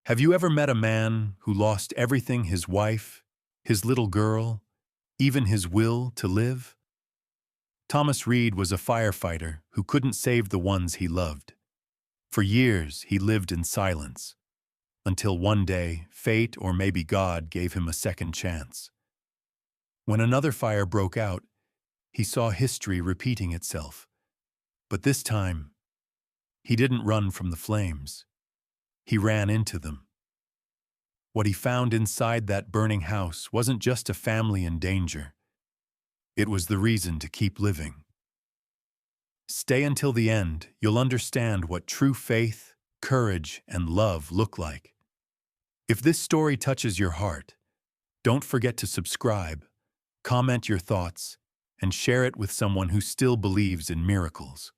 Have you ever met a man who lost everything: his wife, his little girl, even his will to live? Thomas Reed was a firefighter who couldn't save the ones he loved. For years, he lived in silence, until one day, fate or maybe God gave him a second chance. When another fire broke out, he saw history repeating itself. But this time, he didn't run from the flames. He ran into them. What he found inside that burning house wasn't just a family in danger. It was the reason to keep living. Stay until the end. You'll understand what true faith, courage, and love look like. If this story touches your heart, don't forget to subscribe, comment your thoughts, and share it with someone who still believes in miracles.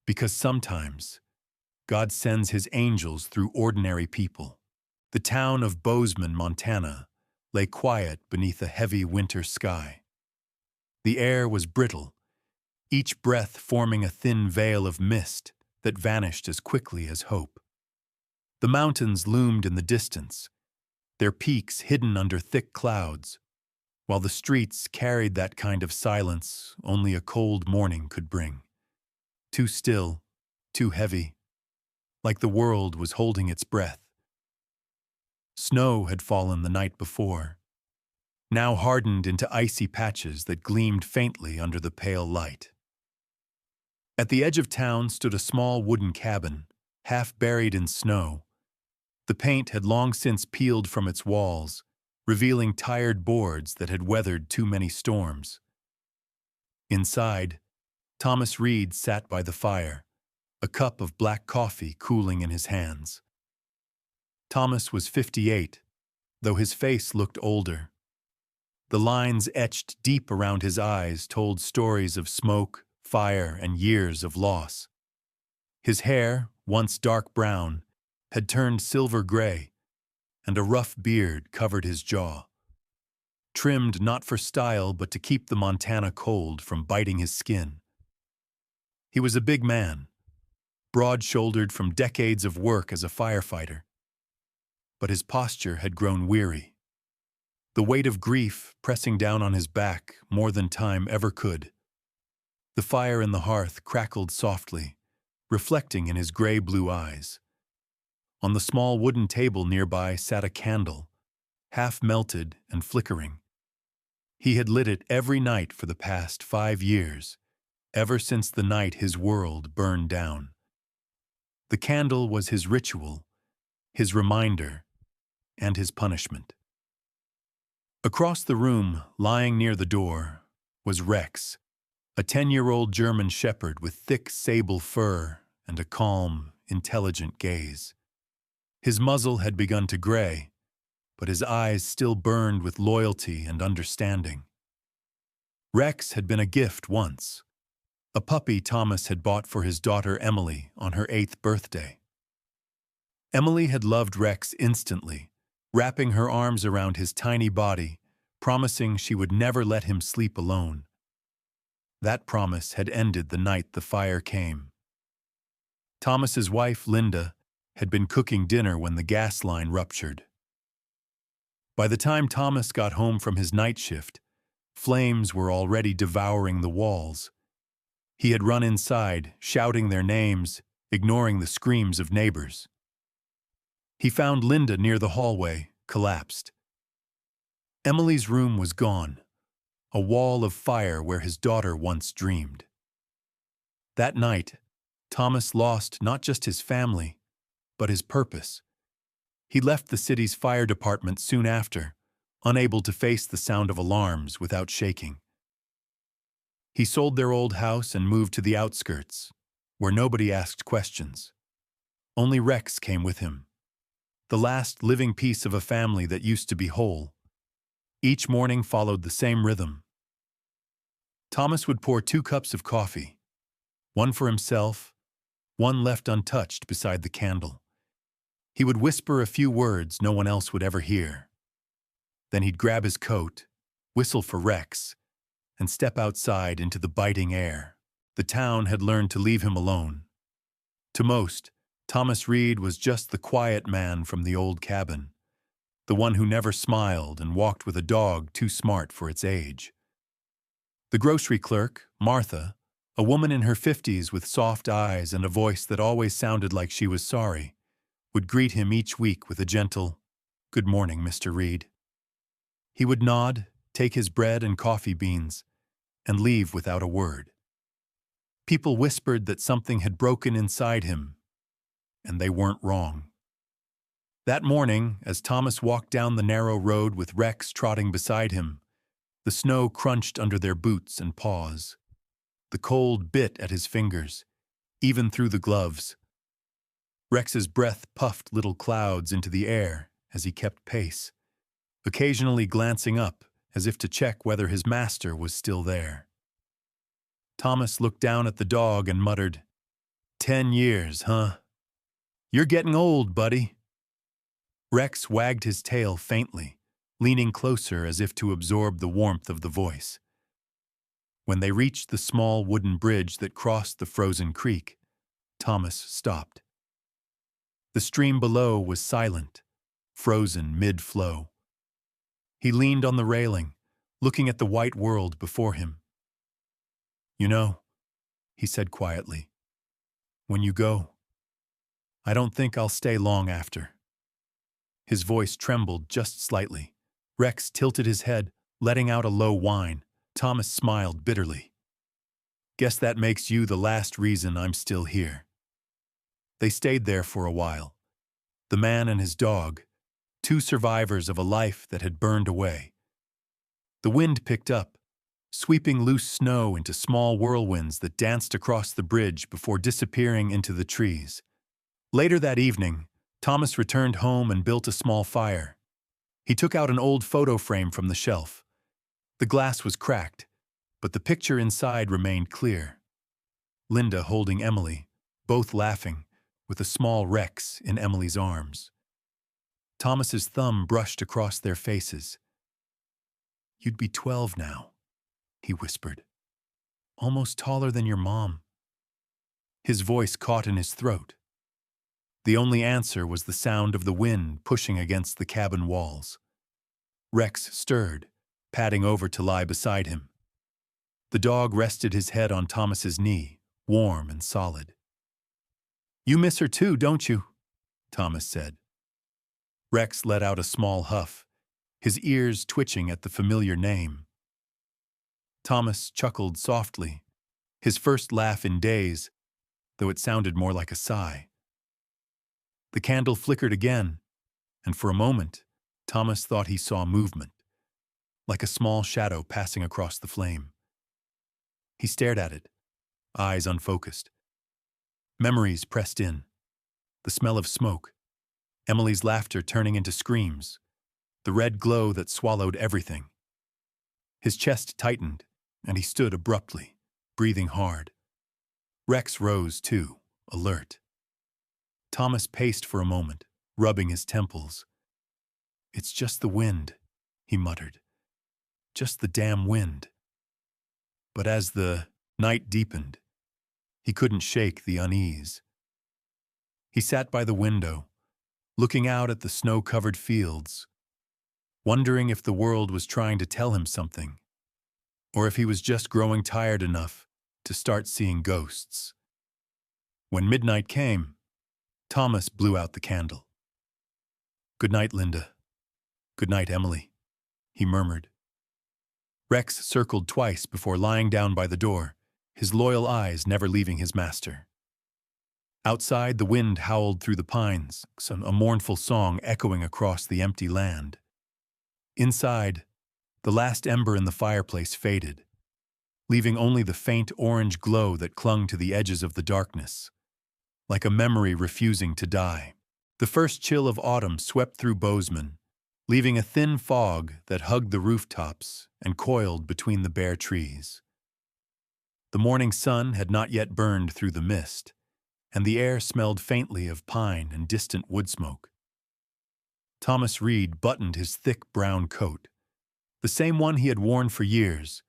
Because sometimes, God sends His angels through ordinary people. The town of Bozeman, Montana, lay quiet beneath a heavy winter sky. The air was brittle, each breath forming a thin veil of mist that vanished as quickly as hope. The mountains loomed in the distance, their peaks hidden under thick clouds, while the streets carried that kind of silence only a cold morning could bring. Too still, too heavy, like the world was holding its breath. Snow had fallen the night before, now hardened into icy patches that gleamed faintly under the pale light. At the edge of town stood a small wooden cabin, half buried in snow. The paint had long since peeled from its walls, revealing tired boards that had weathered too many storms. Inside, Thomas Reed sat by the fire, a cup of black coffee cooling in his hands. Thomas was 58, though his face looked older. The lines etched deep around his eyes told stories of smoke, fire, and years of loss. His hair, once dark brown, had turned silver gray, and a rough beard covered his jaw. Trimmed not for style but to keep the Montana cold from biting his skin. He was a big man, broad-shouldered from decades of work as a firefighter. But his posture had grown weary, the weight of grief pressing down on his back more than time ever could. The fire in the hearth crackled softly, reflecting in his gray-blue eyes. On the small wooden table nearby sat a candle, half melted and flickering. He had lit it every night for the past 5 years, ever since the night his world burned down. The candle was his ritual, his reminder, and his punishment. Across the room, lying near the door, was Rex, a 10-year-old German shepherd with thick sable fur and a calm, intelligent gaze. His muzzle had begun to gray, but his eyes still burned with loyalty and understanding. Rex had been a gift once, a puppy Thomas had bought for his daughter Emily on her 8th birthday. Emily had loved Rex instantly, wrapping her arms around his tiny body, promising she would never let him sleep alone. That promise had ended the night the fire came. Thomas's wife, Linda, had been cooking dinner when the gas line ruptured. By the time Thomas got home from his night shift, flames were already devouring the walls. He had run inside, shouting their names, ignoring the screams of neighbors. He found Linda near the hallway, collapsed. Emily's room was gone, a wall of fire where his daughter once dreamed. That night, Thomas lost not just his family, but his purpose. He left the city's fire department soon after, unable to face the sound of alarms without shaking. He sold their old house and moved to the outskirts, where nobody asked questions. Only Rex came with him, the last living piece of a family that used to be whole. Each morning followed the same rhythm. Thomas would pour 2 cups of coffee, one for himself, one left untouched beside the candle. He would whisper a few words no one else would ever hear. Then he'd grab his coat, whistle for Rex, and step outside into the biting air. The town had learned to leave him alone. To most, Thomas Reed was just the quiet man from the old cabin, the one who never smiled and walked with a dog too smart for its age. The grocery clerk, Martha, a woman in her 50s with soft eyes and a voice that always sounded like she was sorry, would greet him each week with a gentle, "Good morning, Mr. Reed." He would nod, take his bread and coffee beans, and leave without a word. People whispered that something had broken inside him, and they weren't wrong. That morning, as Thomas walked down the narrow road with Rex trotting beside him, the snow crunched under their boots and paws. The cold bit at his fingers, even through the gloves. Rex's breath puffed little clouds into the air as he kept pace, occasionally glancing up as if to check whether his master was still there. Thomas looked down at the dog and muttered, "10 years, huh? You're getting old, buddy." Rex wagged his tail faintly, leaning closer as if to absorb the warmth of the voice. When they reached the small wooden bridge that crossed the frozen creek, Thomas stopped. The stream below was silent, frozen mid-flow. He leaned on the railing, looking at the white world before him. "You know," he said quietly, "when you go, I don't think I'll stay long after." His voice trembled just slightly. Rex tilted his head, letting out a low whine. Thomas smiled bitterly. "Guess that makes you the last reason I'm still here." They stayed there for a while. The man and his dog, two survivors of a life that had burned away. The wind picked up, sweeping loose snow into small whirlwinds that danced across the bridge before disappearing into the trees. Later that evening, Thomas returned home and built a small fire. He took out an old photo frame from the shelf. The glass was cracked, but the picture inside remained clear. Linda holding Emily, both laughing, with a small Rex in Emily's arms. Thomas's thumb brushed across their faces. "You'd be 12 now," he whispered. "Almost taller than your mom." His voice caught in his throat. The only answer was the sound of the wind pushing against the cabin walls. Rex stirred, padding over to lie beside him. The dog rested his head on Thomas's knee, warm and solid. "You miss her too, don't you?" Thomas said. Rex let out a small huff, his ears twitching at the familiar name. Thomas chuckled softly, his first laugh in days, though it sounded more like a sigh. The candle flickered again, and for a moment, Thomas thought he saw movement, like a small shadow passing across the flame. He stared at it, eyes unfocused. Memories pressed in, the smell of smoke, Emily's laughter turning into screams, the red glow that swallowed everything. His chest tightened, and he stood abruptly, breathing hard. Rex rose too, alert. Thomas paced for a moment, rubbing his temples. "It's just the wind," he muttered. "Just the damn wind." But as the night deepened, he couldn't shake the unease. He sat by the window, looking out at the snow-covered fields, wondering if the world was trying to tell him something, or if he was just growing tired enough to start seeing ghosts. When midnight came, Thomas blew out the candle. "Good night, Linda. Good night, Emily," he murmured. Rex circled twice before lying down by the door, his loyal eyes never leaving his master. Outside, the wind howled through the pines, a mournful song echoing across the empty land. Inside, the last ember in the fireplace faded, leaving only the faint orange glow that clung to the edges of the darkness, like a memory refusing to die. The first chill of autumn swept through Bozeman, leaving a thin fog that hugged the rooftops and coiled between the bare trees. The morning sun had not yet burned through the mist, and the air smelled faintly of pine and distant wood smoke. Thomas Reed buttoned his thick brown coat, the same one he had worn for years,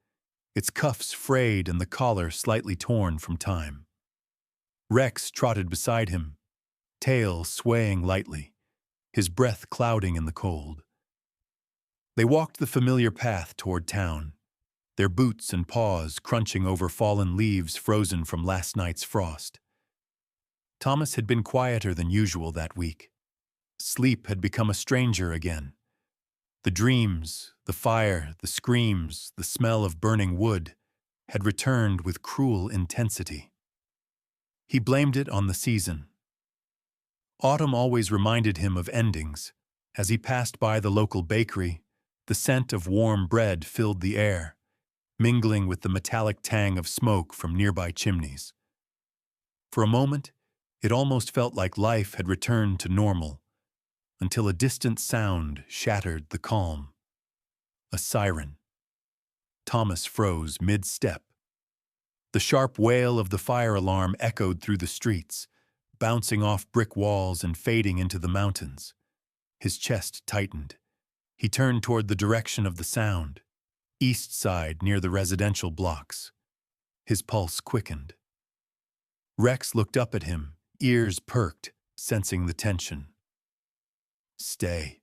its cuffs frayed and the collar slightly torn from time. Rex trotted beside him, tail swaying lightly, his breath clouding in the cold. They walked the familiar path toward town, their boots and paws crunching over fallen leaves frozen from last night's frost. Thomas had been quieter than usual that week. Sleep had become a stranger again. The dreams, the fire, the screams, the smell of burning wood had returned with cruel intensity. He blamed it on the season. Autumn always reminded him of endings. As he passed by the local bakery, the scent of warm bread filled the air, mingling with the metallic tang of smoke from nearby chimneys. For a moment, it almost felt like life had returned to normal, until a distant sound shattered the calm. A siren. Thomas froze mid-step. The sharp wail of the fire alarm echoed through the streets, bouncing off brick walls and fading into the mountains. His chest tightened. He turned toward the direction of the sound, east side near the residential blocks. His pulse quickened. Rex looked up at him, ears perked, sensing the tension. "Stay,"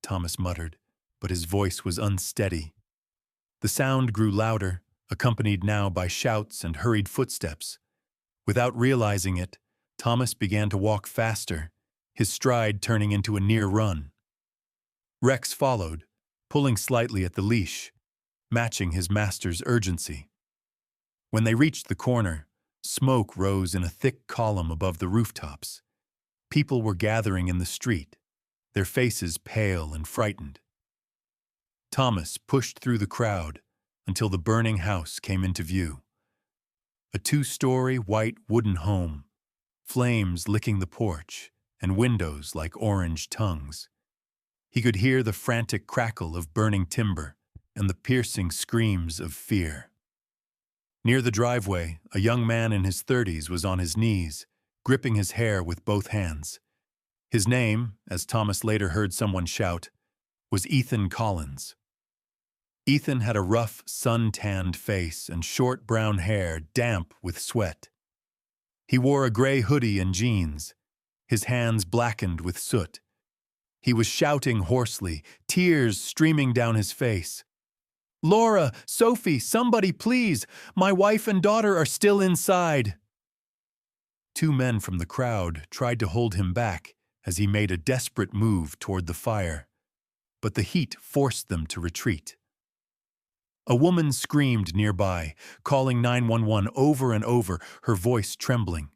Thomas muttered, but his voice was unsteady. The sound grew louder, accompanied now by shouts and hurried footsteps. Without realizing it, Thomas began to walk faster, his stride turning into a near run. Rex followed, pulling slightly at the leash, matching his master's urgency. When they reached the corner, smoke rose in a thick column above the rooftops. People were gathering in the street, their faces pale and frightened. Thomas pushed through the crowd until the burning house came into view. A 2-story white wooden home, flames licking the porch and windows like orange tongues. He could hear the frantic crackle of burning timber and the piercing screams of fear. Near the driveway, a young man in his 30s was on his knees, gripping his hair with both hands. His name, as Thomas later heard someone shout, was Ethan Collins. Ethan had a rough, sun-tanned face and short brown hair damp with sweat. He wore a gray hoodie and jeans, his hands blackened with soot. He was shouting hoarsely, tears streaming down his face. "Laura, Sophie, somebody please! My wife and daughter are still inside!" 2 men from the crowd tried to hold him back as he made a desperate move toward the fire, but the heat forced them to retreat. A woman screamed nearby, calling 911 over and over, her voice trembling.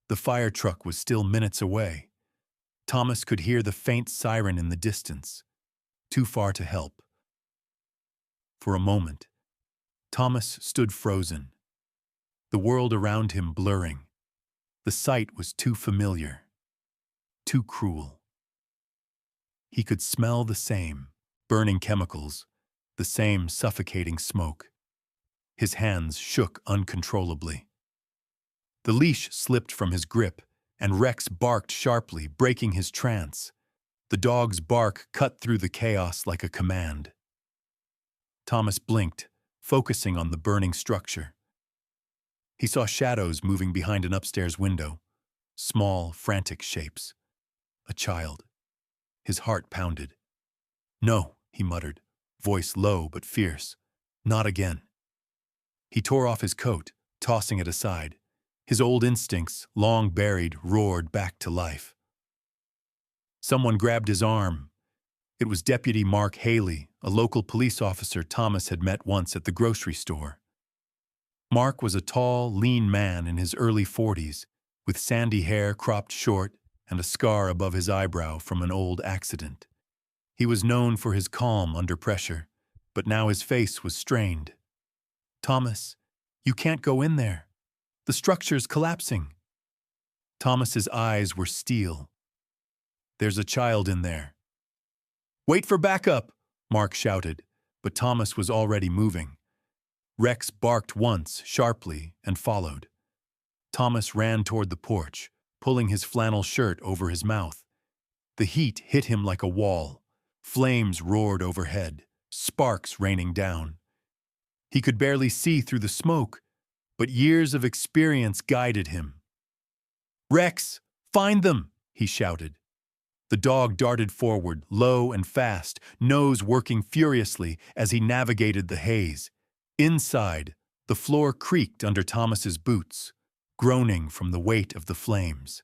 The fire truck was still minutes away. Thomas could hear the faint siren in the distance, too far to help. For a moment, Thomas stood frozen, the world around him blurring. The sight was too familiar, too cruel. He could smell the same burning chemicals, the same suffocating smoke. His hands shook uncontrollably. The leash slipped from his grip, and Rex barked sharply, breaking his trance. The dog's bark cut through the chaos like a command. Thomas blinked, focusing on the burning structure. He saw shadows moving behind an upstairs window, small, frantic shapes. A child. His heart pounded. "No," he muttered, voice low but fierce. "Not again." He tore off his coat, tossing it aside. His old instincts, long buried, roared back to life. Someone grabbed his arm. It was Deputy Mark Haley, a local police officer Thomas had met once at the grocery store. Mark was a tall, lean man in his early 40s, with sandy hair cropped short and a scar above his eyebrow from an old accident. He was known for his calm under pressure, but now his face was strained. "Thomas, you can't go in there. The structure's collapsing." Thomas's eyes were steel. "There's a child in there." "Wait for backup," Mark shouted, but Thomas was already moving. Rex barked once, sharply, and followed. Thomas ran toward the porch, pulling his flannel shirt over his mouth. The heat hit him like a wall. Flames roared overhead, sparks raining down. He could barely see through the smoke, but years of experience guided him. "Rex, Find them, he shouted. The dog darted forward, low and fast, nose working furiously as he navigated the haze. Inside, the floor creaked under Thomas's boots, groaning from the weight of the flames.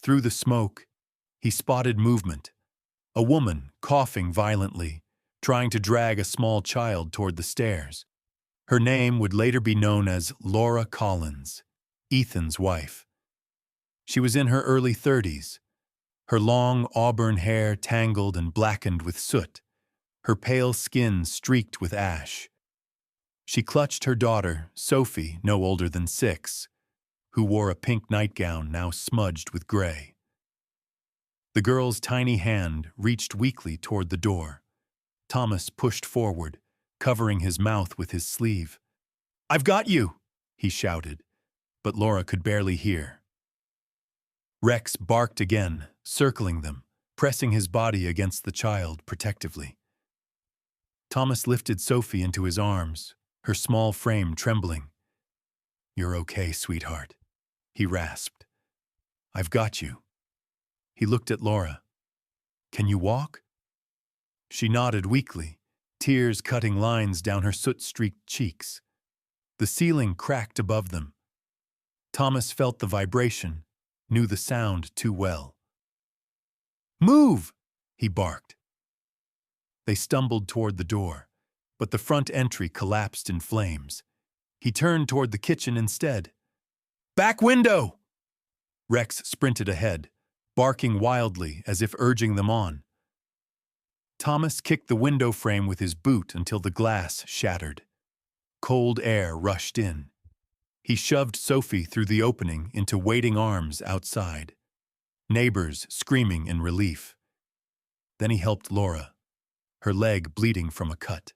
Through the smoke, he spotted movement. A woman coughing violently, trying to drag a small child toward the stairs. Her name would later be known as Laura Collins, Ethan's wife. She was in her early 30s, her long auburn hair tangled and blackened with soot, her pale skin streaked with ash. She clutched her daughter, Sophie, no older than 6, who wore a pink nightgown now smudged with gray. The girl's tiny hand reached weakly toward the door. Thomas pushed forward, covering his mouth with his sleeve. "I've got you!" he shouted, but Laura could barely hear. Rex barked again, circling them, pressing his body against the child protectively. Thomas lifted Sophie into his arms, her small frame trembling. "You're okay, sweetheart," he rasped. "I've got you." He looked at Laura. "Can you walk?" She nodded weakly, tears cutting lines down her soot-streaked cheeks. The ceiling cracked above them. Thomas felt the vibration, knew the sound too well. "Move!" he barked. They stumbled toward the door, but the front entry collapsed in flames. He turned toward the kitchen instead. "Back window!" Rex sprinted ahead, barking wildly as if urging them on. Thomas kicked the window frame with his boot until the glass shattered. Cold air rushed in. He shoved Sophie through the opening into waiting arms outside, neighbors screaming in relief. Then he helped Laura, her leg bleeding from a cut.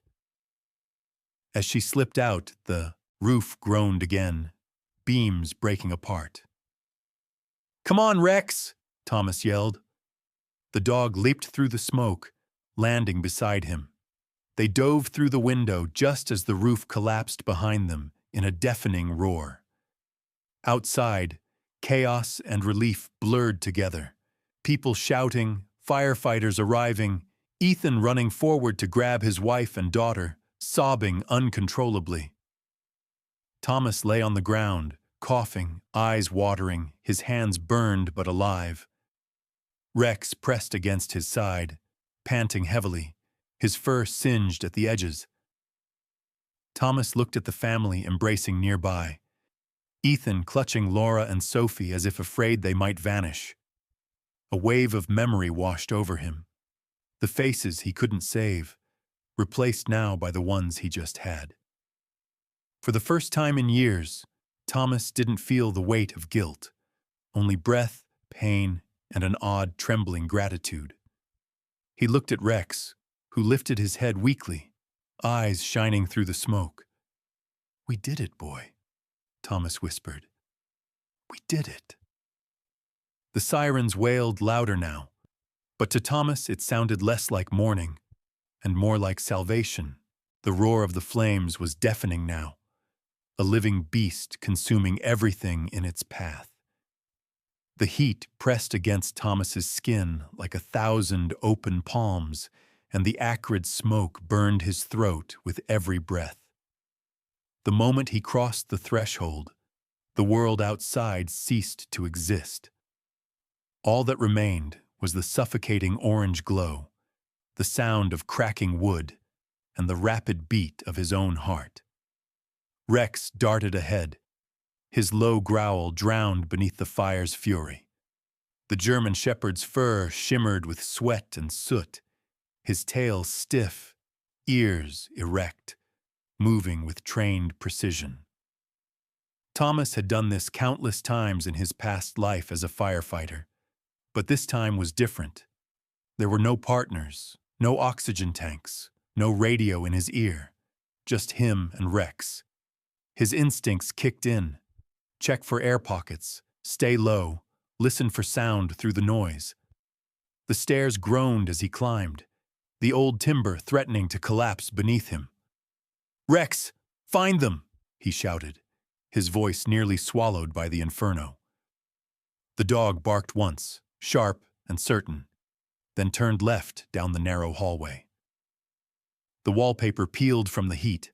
As she slipped out, the roof groaned again, beams breaking apart. "Come on, Rex!" Thomas yelled. The dog leaped through the smoke, landing beside him. They dove through the window just as the roof collapsed behind them in a deafening roar. Outside, chaos and relief blurred together. People shouting, firefighters arriving, Ethan running forward to grab his wife and daughter, sobbing uncontrollably. Thomas lay on the ground, coughing, eyes watering, his hands burned but alive. Rex pressed against his side, panting heavily, his fur singed at the edges. Thomas looked at the family embracing nearby, Ethan clutching Laura and Sophie as if afraid they might vanish. A wave of memory washed over him. The faces he couldn't save, replaced now by the ones he just had. For the first time in years, Thomas didn't feel the weight of guilt, only breath, pain, and an odd, trembling gratitude. He looked at Rex, who lifted his head weakly, eyes shining through the smoke. "We did it, boy," Thomas whispered. "We did it." The sirens wailed louder now, but to Thomas it sounded less like mourning and more like salvation. The roar of the flames was deafening now, a living beast consuming everything in its path. The heat pressed against Thomas's skin like 1,000 open palms, and the acrid smoke burned his throat with every breath. The moment he crossed the threshold, the world outside ceased to exist. All that remained was the suffocating orange glow, the sound of cracking wood, and the rapid beat of his own heart. Rex darted ahead, his low growl drowned beneath the fire's fury. The German shepherd's fur shimmered with sweat and soot, his tail stiff, ears erect, moving with trained precision. Thomas had done this countless times in his past life as a firefighter, but this time was different. There were no partners, no oxygen tanks, no radio in his ear, just him and Rex. His instincts kicked in. Check for air pockets, stay low, listen for sound through the noise. The stairs groaned as he climbed, the old timber threatening to collapse beneath him. "Rex, find them!" he shouted, his voice nearly swallowed by the inferno. The dog barked once, sharp and certain, then turned left down the narrow hallway. The wallpaper peeled from the heat,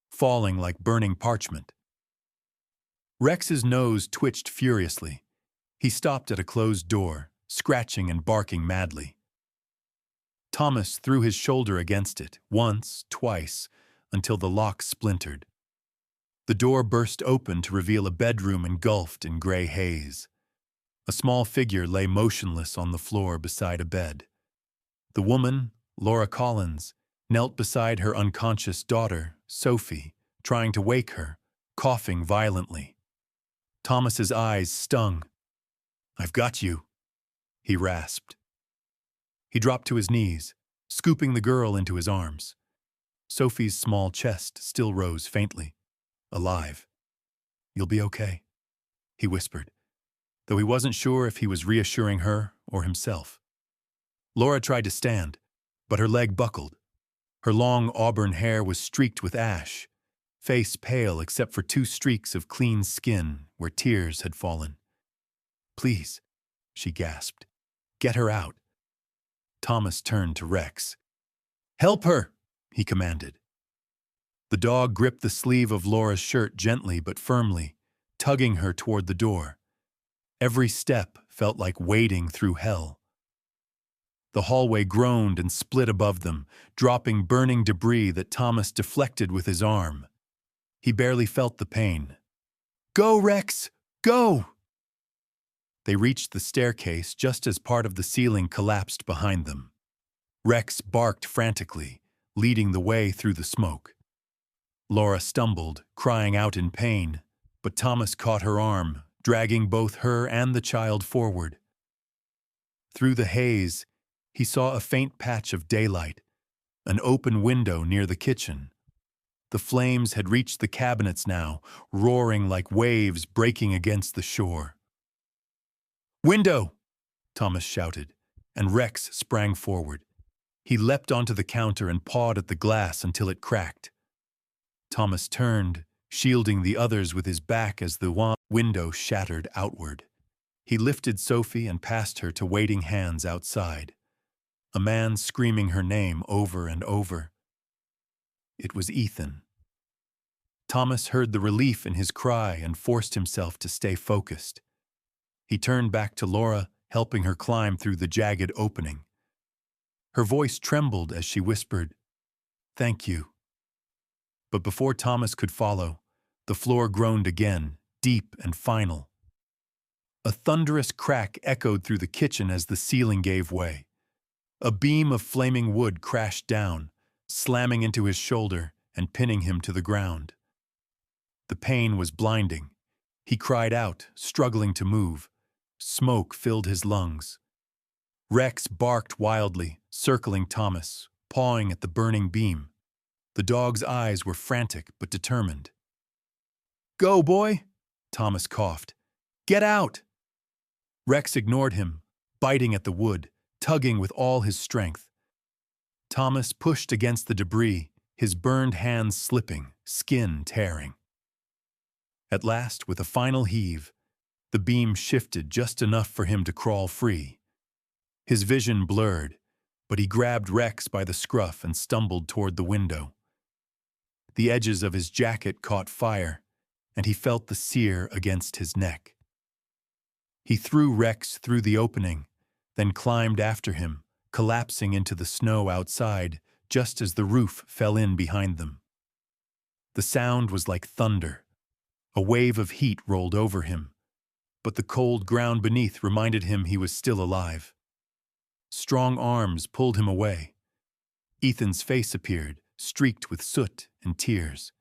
falling like burning parchment. Rex's nose twitched furiously. He stopped at a closed door, scratching and barking madly. Thomas threw his shoulder against it, once, twice, until the lock splintered. The door burst open to reveal a bedroom engulfed in gray haze. A small figure lay motionless on the floor beside a bed. The woman, Laura Collins, knelt beside her unconscious daughter, Sophie, trying to wake her, coughing violently. Thomas's eyes stung. "I've got you," he rasped. He dropped to his knees, scooping the girl into his arms. Sophie's small chest still rose faintly. "Alive. You'll be okay," he whispered, though he wasn't sure if he was reassuring her or himself. Laura tried to stand, but her leg buckled. Her long auburn hair was streaked with ash, face pale except for 2 streaks of clean skin where tears had fallen. "Please," she gasped, "get her out." Thomas turned to Rex. "Help her," he commanded. The dog gripped the sleeve of Laura's shirt gently but firmly, tugging her toward the door. Every step felt like wading through hell. The hallway groaned and split above them, dropping burning debris that Thomas deflected with his arm. He barely felt the pain. "Go, Rex! Go!" They reached the staircase just as part of the ceiling collapsed behind them. Rex barked frantically, leading the way through the smoke. Laura stumbled, crying out in pain, but Thomas caught her arm, dragging both her and the child forward. Through the haze, he saw a faint patch of daylight, an open window near the kitchen. The flames had reached the cabinets now, roaring like waves breaking against the shore. "Window!" Thomas shouted, and Rex sprang forward. He leapt onto the counter and pawed at the glass until it cracked. Thomas turned, shielding the others with his back as the window shattered outward. He lifted Sophie and passed her to waiting hands outside. A man screaming her name over and over. It was Ethan. Thomas heard the relief in his cry and forced himself to stay focused. He turned back to Laura, helping her climb through the jagged opening. Her voice trembled as she whispered, "Thank you." But before Thomas could follow, the floor groaned again, deep and final. A thunderous crack echoed through the kitchen as the ceiling gave way. A beam of flaming wood crashed down, slamming into his shoulder and pinning him to the ground. The pain was blinding. He cried out, struggling to move. Smoke filled his lungs. Rex barked wildly, circling Thomas, pawing at the burning beam. The dog's eyes were frantic but determined. "Go, boy!" Thomas coughed. "Get out!" Rex ignored him, biting at the wood, tugging with all his strength. Thomas pushed against the debris, his burned hands slipping, skin tearing. At last, with a final heave, the beam shifted just enough for him to crawl free. His vision blurred, but he grabbed Rex by the scruff and stumbled toward the window. The edges of his jacket caught fire, and he felt the sear against his neck. He threw Rex through the opening, then climbed after him, collapsing into the snow outside just as the roof fell in behind them. The sound was like thunder. A wave of heat rolled over him, but the cold ground beneath reminded him he was still alive. Strong arms pulled him away. Ethan's face appeared, streaked with soot and tears.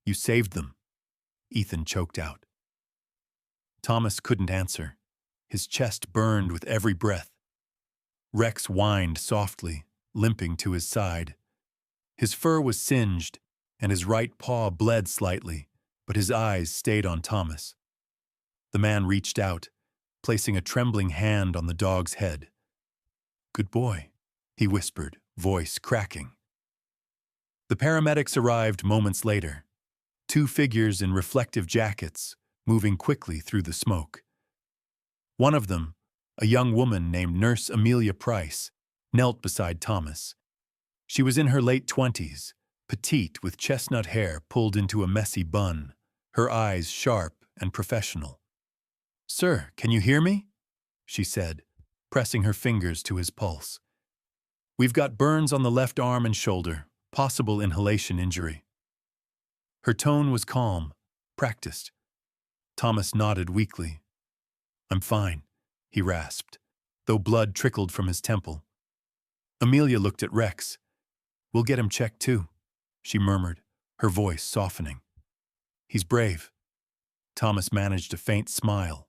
"You saved them," Ethan choked out. Thomas couldn't answer. His chest burned with every breath. Rex whined softly, limping to his side. His fur was singed, and his right paw bled slightly, but his eyes stayed on Thomas. The man reached out, placing a trembling hand on the dog's head. "Good boy," he whispered, voice cracking. The paramedics arrived moments later, 2 figures in reflective jackets, moving quickly through the smoke. One of them, a young woman named Nurse Amelia Price, knelt beside Thomas. She was in her late 20s, petite with chestnut hair pulled into a messy bun, her eyes sharp and professional. "Sir, can you hear me?" she said, pressing her fingers to his pulse. "We've got burns on the left arm and shoulder, possible inhalation injury." Her tone was calm, practiced. Thomas nodded weakly. "I'm fine," he rasped, though blood trickled from his temple. Amelia looked at Rex. "We'll get him checked too," she murmured, her voice softening. "He's brave." Thomas managed a faint smile.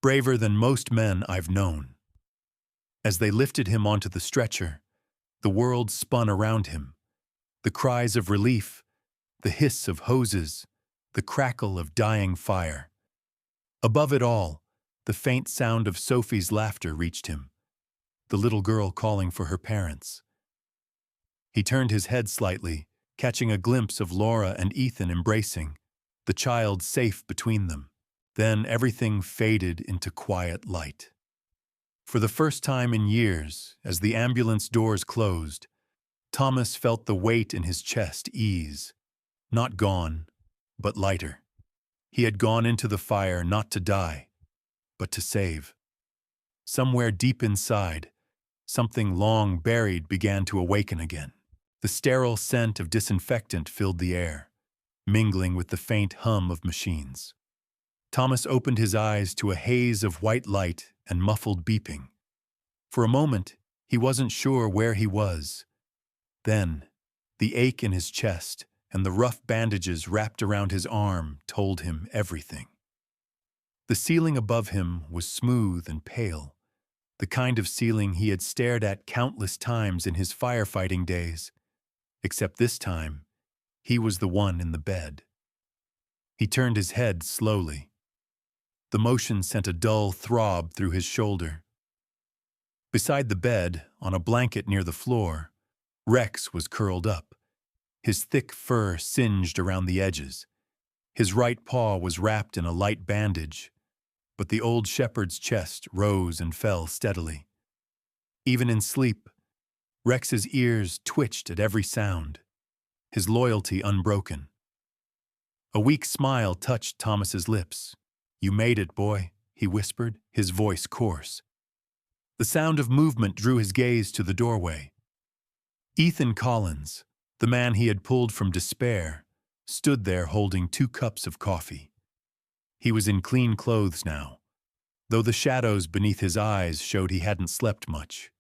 "Braver than most men I've known." As they lifted him onto the stretcher, the world spun around him. The cries of relief, the hiss of hoses, the crackle of dying fire. Above it all, the faint sound of Sophie's laughter reached him, the little girl calling for her parents. He turned his head slightly, catching a glimpse of Laura and Ethan embracing, the child safe between them. Then everything faded into quiet light. For the first time in years, as the ambulance doors closed, Thomas felt the weight in his chest ease. Not gone, but lighter. He had gone into the fire not to die, but to save. Somewhere deep inside, something long buried began to awaken again. The sterile scent of disinfectant filled the air, mingling with the faint hum of machines. Thomas opened his eyes to a haze of white light and muffled beeping. For a moment, he wasn't sure where he was. Then, the ache in his chest and the rough bandages wrapped around his arm told him everything. The ceiling above him was smooth and pale, the kind of ceiling he had stared at countless times in his firefighting days. Except this time, he was the one in the bed. He turned his head slowly. The motion sent a dull throb through his shoulder. Beside the bed, on a blanket near the floor, Rex was curled up, his thick fur singed around the edges. His right paw was wrapped in a light bandage, but the old shepherd's chest rose and fell steadily. Even in sleep, Rex's ears twitched at every sound, his loyalty unbroken. A weak smile touched Thomas's lips. "You made it, boy," he whispered, his voice coarse. The sound of movement drew his gaze to the doorway. Ethan Collins, the man he had pulled from despair, stood there holding 2 cups of coffee. He was in clean clothes now, though the shadows beneath his eyes showed he hadn't slept much.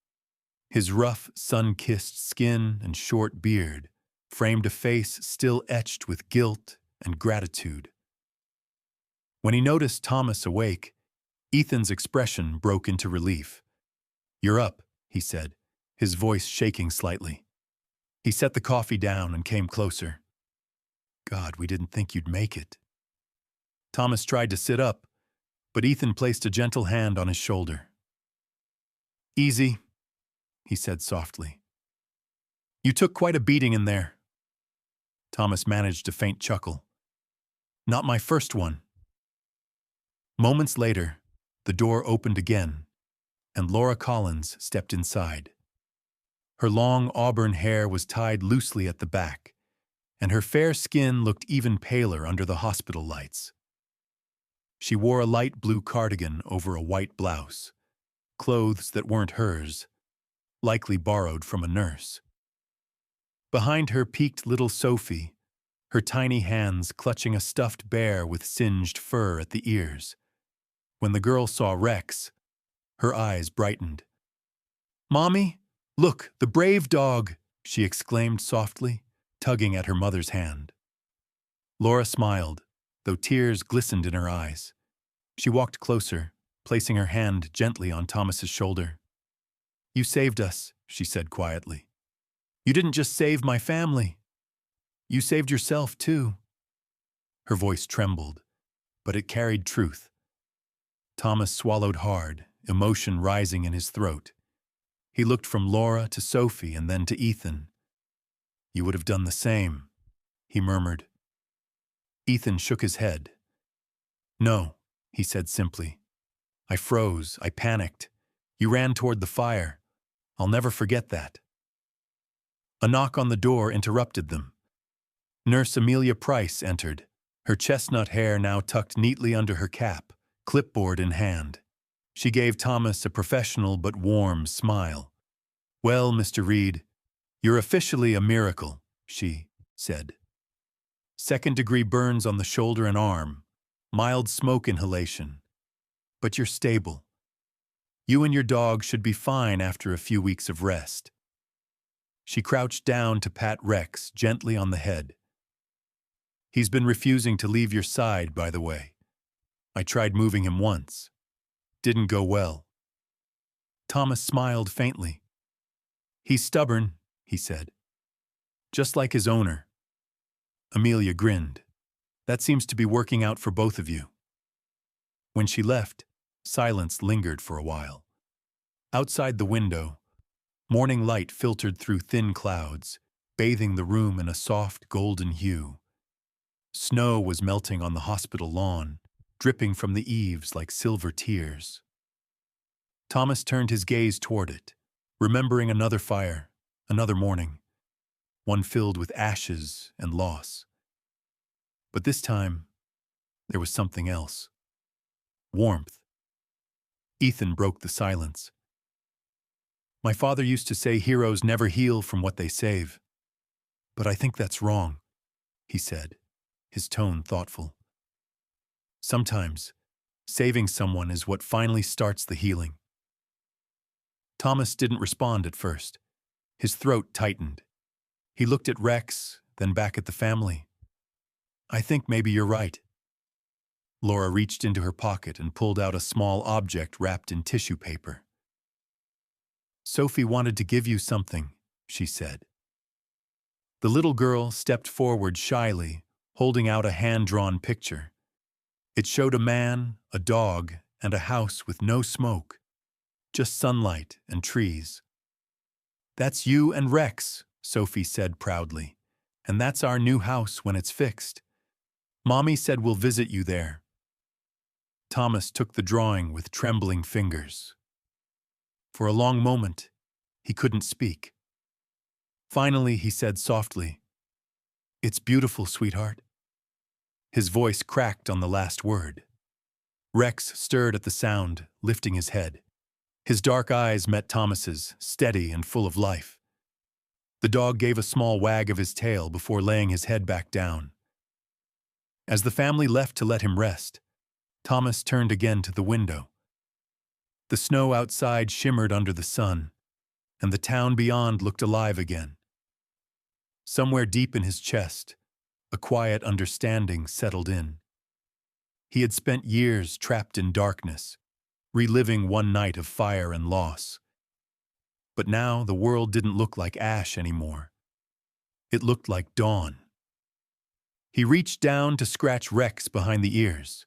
His rough, sun-kissed skin and short beard framed a face still etched with guilt and gratitude. When he noticed Thomas awake, Ethan's expression broke into relief. "You're up," he said, his voice shaking slightly. He set the coffee down and came closer. "God, we didn't think you'd make it." Thomas tried to sit up, but Ethan placed a gentle hand on his shoulder. "Easy," he said softly. "You took quite a beating in there." Thomas managed a faint chuckle. "Not my first one." Moments later, the door opened again, and Laura Collins stepped inside. Her long auburn hair was tied loosely at the back, and her fair skin looked even paler under the hospital lights. She wore a light blue cardigan over a white blouse, clothes that weren't hers, likely borrowed from a nurse. Behind her peeked little Sophie, her tiny hands clutching a stuffed bear with singed fur at the ears. When the girl saw Rex, her eyes brightened. "Mommy, look, the brave dog!" she exclaimed softly, tugging at her mother's hand. Laura smiled, though tears glistened in her eyes. She walked closer, placing her hand gently on Thomas's shoulder. "You saved us," she said quietly. "You didn't just save my family. You saved yourself, too." Her voice trembled, but it carried truth. Thomas swallowed hard, emotion rising in his throat. He looked from Laura to Sophie and then to Ethan. "You would have done the same," he murmured. Ethan shook his head. "No," he said simply. I froze. I panicked. You ran toward the fire. I'll never forget that. A knock on the door interrupted them. Nurse Amelia Price entered, her chestnut hair now tucked neatly under her cap, clipboard in hand. She gave Thomas a professional but warm smile. "Well, Mr. Reed, you're officially a miracle," she said. "Second-degree burns on the shoulder and arm, mild smoke inhalation. But you're stable. You and your dog should be fine after a few weeks of rest." She crouched down to pat Rex gently on the head. "He's been refusing to leave your side, by the way. I tried moving him once. Didn't go well." Thomas smiled faintly. "He's stubborn," he said. "Just like his owner." Amelia grinned. "That seems to be working out for both of you." When she left, silence lingered for a while. Outside the window, morning light filtered through thin clouds, bathing the room in a soft golden hue. Snow was melting on the hospital lawn, dripping from the eaves like silver tears. Thomas turned his gaze toward it, remembering another fire, another morning, one filled with ashes and loss. But this time, there was something else. Warmth. Ethan broke the silence. "My father used to say heroes never heal from what they save. But I think that's wrong," he said, his tone thoughtful. "Sometimes, saving someone is what finally starts the healing." Thomas didn't respond at first. His throat tightened. He looked at Rex, then back at the family. "I think maybe you're right." Laura reached into her pocket and pulled out a small object wrapped in tissue paper. "Sophie wanted to give you something," she said. The little girl stepped forward shyly, holding out a hand-drawn picture. It showed a man, a dog, and a house with no smoke, just sunlight and trees. "That's you and Rex," Sophie said proudly, "and that's our new house when it's fixed. Mommy said we'll visit you there." Thomas took the drawing with trembling fingers. For a long moment, he couldn't speak. Finally, he said softly, "It's beautiful, sweetheart." His voice cracked on the last word. Rex stirred at the sound, lifting his head. His dark eyes met Thomas's, steady and full of life. The dog gave a small wag of his tail before laying his head back down. As the family left to let him rest, Thomas turned again to the window. The snow outside shimmered under the sun, and the town beyond looked alive again. Somewhere deep in his chest, a quiet understanding settled in. He had spent years trapped in darkness, reliving one night of fire and loss. But now the world didn't look like ash anymore. It looked like dawn. He reached down to scratch Rex behind the ears.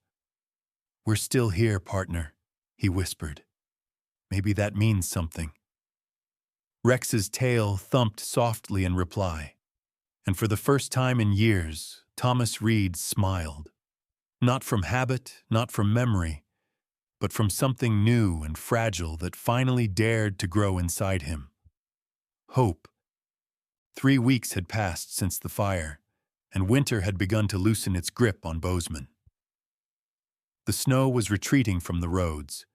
"We're still here, partner," he whispered. "Maybe that means something." Rex's tail thumped softly in reply, and for the first time in years, Thomas Reed smiled. Not from habit, not from memory, but from something new and fragile that finally dared to grow inside him. Hope. 3 weeks had passed since the fire, and winter had begun to loosen its grip on Bozeman. The snow was retreating from the roads,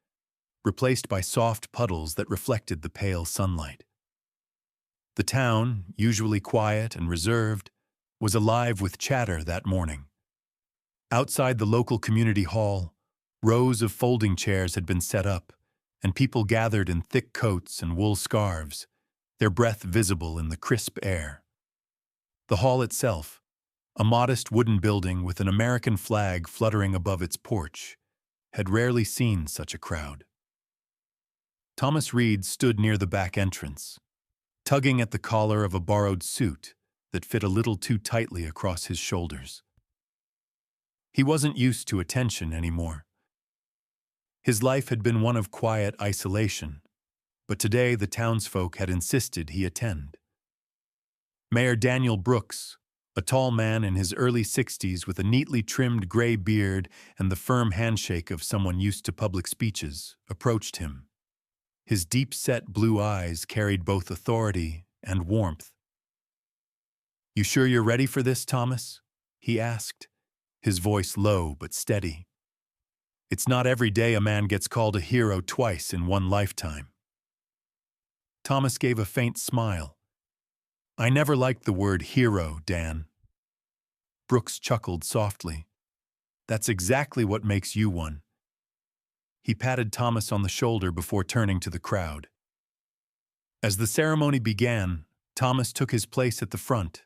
replaced by soft puddles that reflected the pale sunlight. The town, usually quiet and reserved, was alive with chatter that morning. Outside the local community hall, rows of folding chairs had been set up, and people gathered in thick coats and wool scarves, their breath visible in the crisp air. The hall itself, a modest wooden building with an American flag fluttering above its porch, had rarely seen such a crowd. Thomas Reed stood near the back entrance, tugging at the collar of a borrowed suit that fit a little too tightly across his shoulders. He wasn't used to attention anymore. His life had been one of quiet isolation, but today the townsfolk had insisted he attend. Mayor Daniel Brooks, A tall man in his early 60s with a neatly trimmed gray beard and the firm handshake of someone used to public speeches, approached him. His deep-set blue eyes carried both authority and warmth. "You sure you're ready for this, Thomas?" he asked, his voice low but steady. "It's not every day a man gets called a hero twice in one lifetime." Thomas gave a faint smile. "I never liked the word hero, Dan." Brooks chuckled softly. "That's exactly what makes you one." He patted Thomas on the shoulder before turning to the crowd. As the ceremony began, Thomas took his place at the front,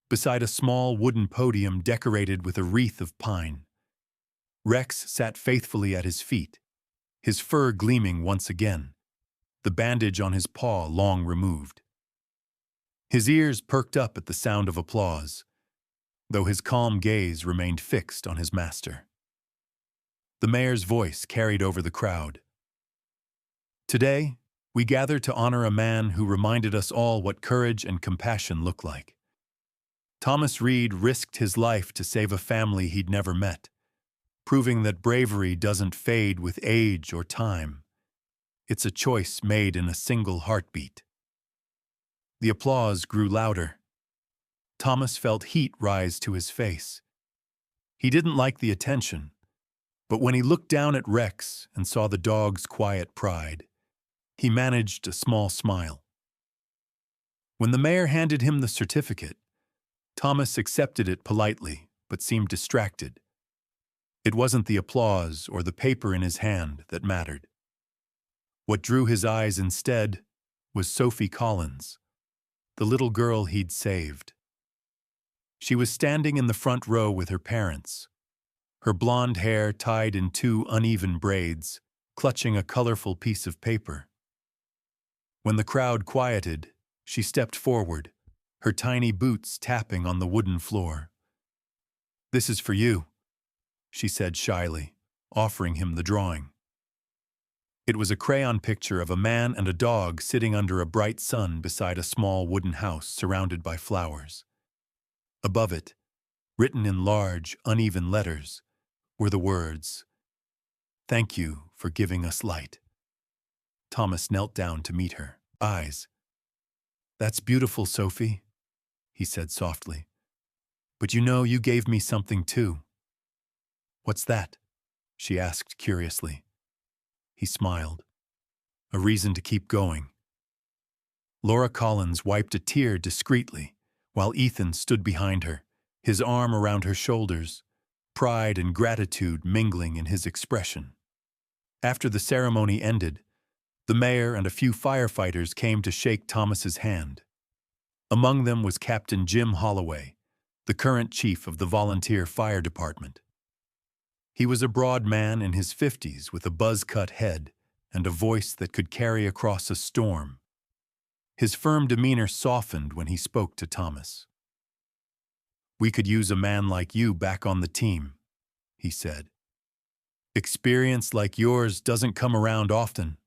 beside a small wooden podium decorated with a wreath of pine. Rex sat faithfully at his feet, his fur gleaming once again, the bandage on his paw long removed. His ears perked up at the sound of applause, though his calm gaze remained fixed on his master. The mayor's voice carried over the crowd. "Today, we gather to honor a man who reminded us all what courage and compassion look like. Thomas Reed risked his life to save a family he'd never met, proving that bravery doesn't fade with age or time. It's a choice made in a single heartbeat." The applause grew louder. Thomas felt heat rise to his face. He didn't like the attention, but when he looked down at Rex and saw the dog's quiet pride, he managed a small smile. When the mayor handed him the certificate, Thomas accepted it politely, but seemed distracted. It wasn't the applause or the paper in his hand that mattered. What drew his eyes instead was Sophie Collins, the little girl he'd saved. She was standing in the front row with her parents, her blonde hair tied in two uneven braids, clutching a colorful piece of paper. When the crowd quieted, she stepped forward, her tiny boots tapping on the wooden floor. "This is for you," she said shyly, offering him the drawing. It was a crayon picture of a man and a dog sitting under a bright sun beside a small wooden house surrounded by flowers. Above it, written in large, uneven letters, were the words, "Thank you for giving us light." Thomas knelt down to meet her eyes. "That's beautiful, Sophie," he said softly. "But you gave me something too." "What's that?" she asked curiously. He smiled. "A reason to keep going." Laura Collins wiped a tear discreetly, while Ethan stood behind her, his arm around her shoulders, pride and gratitude mingling in his expression. After the ceremony ended, the mayor and a few firefighters came to shake Thomas's hand. Among them was Captain Jim Holloway, the current chief of the volunteer fire department. He was a broad man in his 50s with a buzz-cut head and a voice that could carry across a storm. His firm demeanor softened when he spoke to Thomas. "We could use a man like you back on the team," he said. "Experience like yours doesn't come around often."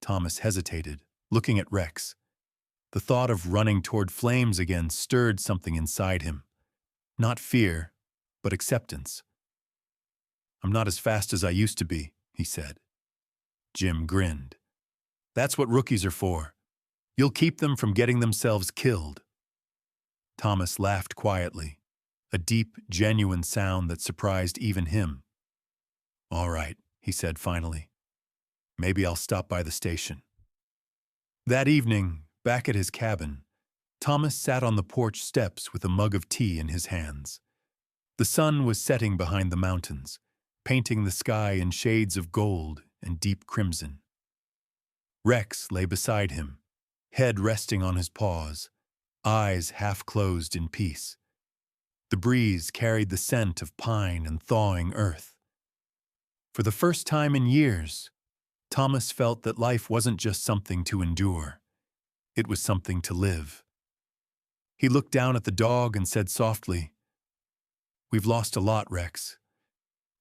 Thomas hesitated, looking at Rex. The thought of running toward flames again stirred something inside him. Not fear, but acceptance. "I'm not as fast as I used to be," he said. Jim grinned. "That's what rookies are for. You'll keep them from getting themselves killed." Thomas laughed quietly, a deep, genuine sound that surprised even him. "All right," he said finally. "Maybe I'll stop by the station." That evening, back at his cabin, Thomas sat on the porch steps with a mug of tea in his hands. The sun was setting behind the mountains, painting the sky in shades of gold and deep crimson. Rex lay beside him, head resting on his paws, eyes half closed in peace. The breeze carried the scent of pine and thawing earth. For the first time in years, Thomas felt that life wasn't just something to endure. It was something to live. He looked down at the dog and said softly, "We've lost a lot, Rex,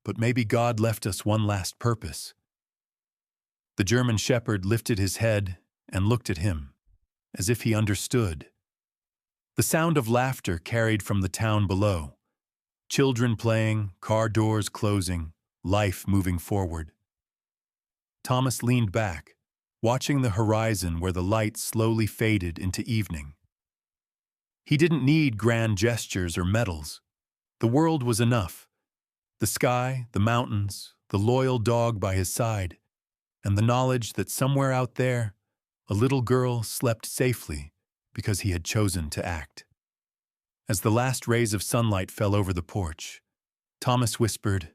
but maybe God left us one last purpose." The German shepherd lifted his head and looked at him, as if he understood. The sound of laughter carried from the town below. Children playing, car doors closing, life moving forward. Thomas leaned back, watching the horizon where the light slowly faded into evening. He didn't need grand gestures or medals. The world was enough. The sky, the mountains, the loyal dog by his side, and the knowledge that somewhere out there, a little girl slept safely because he had chosen to act. As the last rays of sunlight fell over the porch, Thomas whispered,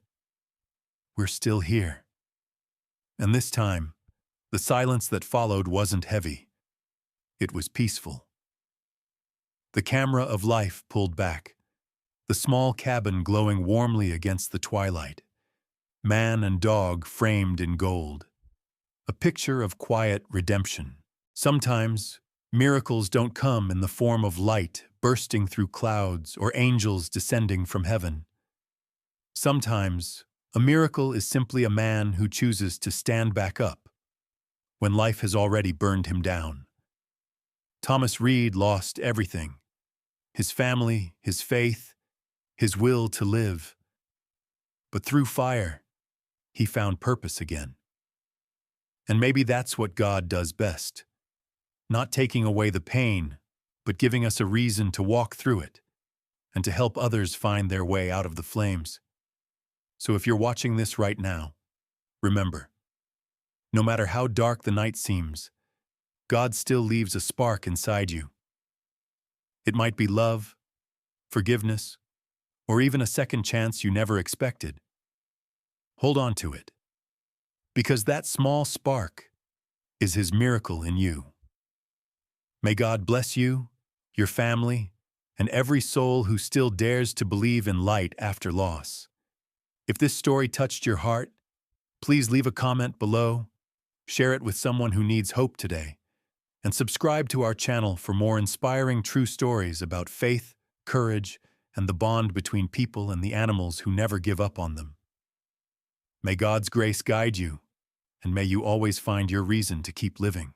"We're still here." And this time, the silence that followed wasn't heavy. It was peaceful. The camera of life pulled back, the small cabin glowing warmly against the twilight, man and dog framed in gold. A picture of quiet redemption. Sometimes, miracles don't come in the form of light bursting through clouds or angels descending from heaven. Sometimes, a miracle is simply a man who chooses to stand back up when life has already burned him down. Thomas Reed lost everything: his family, his faith, his will to live. But through fire, he found purpose again. And maybe that's what God does best. Not taking away the pain, but giving us a reason to walk through it and to help others find their way out of the flames. So if you're watching this right now, remember, no matter how dark the night seems, God still leaves a spark inside you. It might be love, forgiveness, or even a second chance you never expected. Hold on to it, because that small spark is His miracle in you. May God bless you, your family, and every soul who still dares to believe in light after loss. If this story touched your heart, please leave a comment below, share it with someone who needs hope today, and subscribe to our channel for more inspiring true stories about faith, courage, and the bond between people and the animals who never give up on them. May God's grace guide you, and may you always find your reason to keep living.